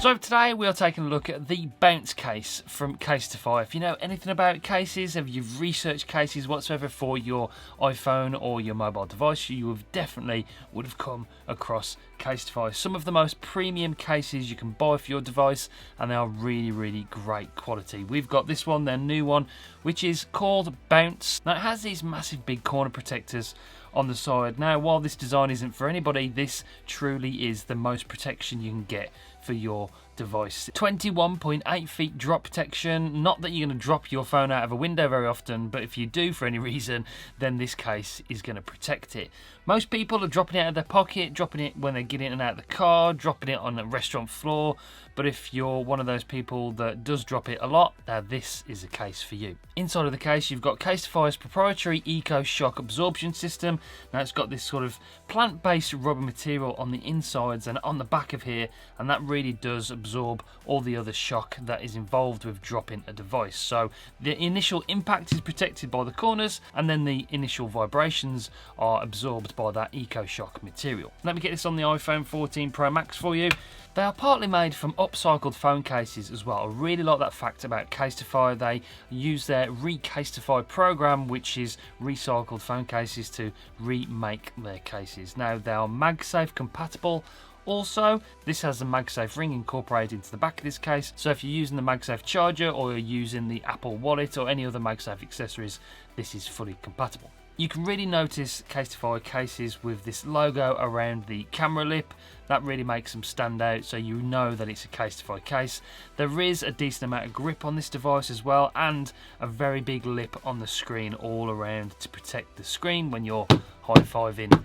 So today we are taking a look at the bounce case from Casetify. If you know anything about cases, if you've researched cases whatsoever for your iPhone or your mobile device, you would have come across Casetify. Some of the most premium cases you can buy for your device, and they are really great quality. We've got this one, their new one, which is called Bounce. Now it has these massive big corner protectors on the side. Now while this design isn't for anybody, this truly is the most protection you can get for your device. 21.8 feet drop protection. Not that you're going to drop your phone out of a window very often, but if you do for any reason, then this case is going to protect it. Most people are dropping it out of their pocket, dropping it when they're getting in and out of the car, dropping it on a restaurant floor, but if you're one of those people that does drop it a lot, this is a case for you. Inside of the case, you've got Casetify's proprietary Eco Shock absorption system. Now it's got this sort of plant-based rubber material on the insides and on the back of here, and that really does absorb all the other shock that is involved with dropping a device. So the initial impact is protected by the corners, and then the initial vibrations are absorbed by that Eco Shock material. Let me get this on the iPhone 14 Pro Max for you. They are partly made from upcycled phone cases as well. I really like that fact about Casetify. They use their Recasetify program, which is recycled phone cases, to remake their cases. Now they are MagSafe compatible. Also, this has a MagSafe ring incorporated into the back of this case, so if you're using the MagSafe charger or you're using the Apple Wallet or any other MagSafe accessories, this is fully compatible. You can really notice Casetify cases with this logo around the camera lip. That really makes them stand out, so you know that it's a Casetify case. There is a decent amount of grip on this device as well, and a very big lip on the screen all around to protect the screen when you're high-fiving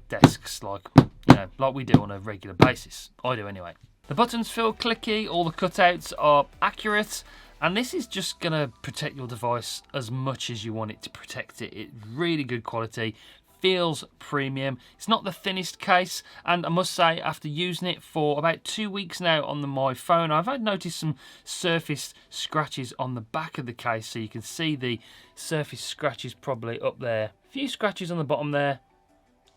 desks like we do on a regular basis. I do anyway. The buttons feel clicky, all the cutouts are accurate, and this is just going to protect your device as much as you want it to protect it. It's really good quality, feels premium. It's not the thinnest case, and I must say, after using it for about 2 weeks now on my phone, I've noticed some surface scratches on the back of the case, so you can see the surface scratches probably up there. A few scratches on the bottom there,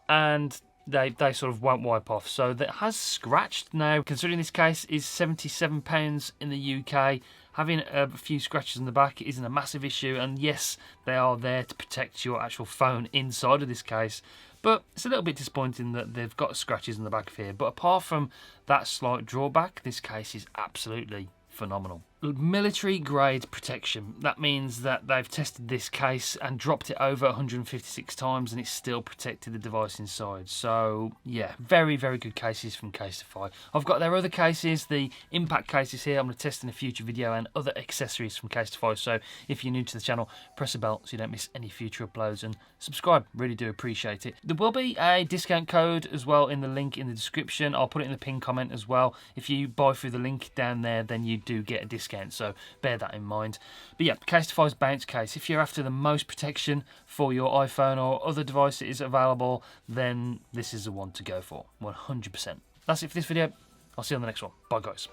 and they sort of won't wipe off. So that has scratched. Now, considering this case is £77 in the UK, having a few scratches on the back isn't a massive issue, and yes, they are there to protect your actual phone inside of this case, but it's a little bit disappointing that they've got scratches on the back of here. But apart from that slight drawback, this case is absolutely phenomenal. Military grade protection. That means that they've tested this case and dropped it over 156 times and it's still protected the device inside. So yeah, very good cases from Casetify. I've got their other cases, the impact cases here. I'm going to test in a future video, and other accessories from Casetify. So if you're new to the channel, press the bell so you don't miss any future uploads, and subscribe. Really do appreciate it. There will be a discount code as well in the link in the description. I'll put it in the pinned comment as well. If you buy through the link down there, then you do get a discount, so bear that in mind. But yeah, Casetify's bounce case, if you're after the most protection for your iPhone or other devices available, then this is the one to go for, 100%. That's it for this video. I'll see you on the next one. Bye guys.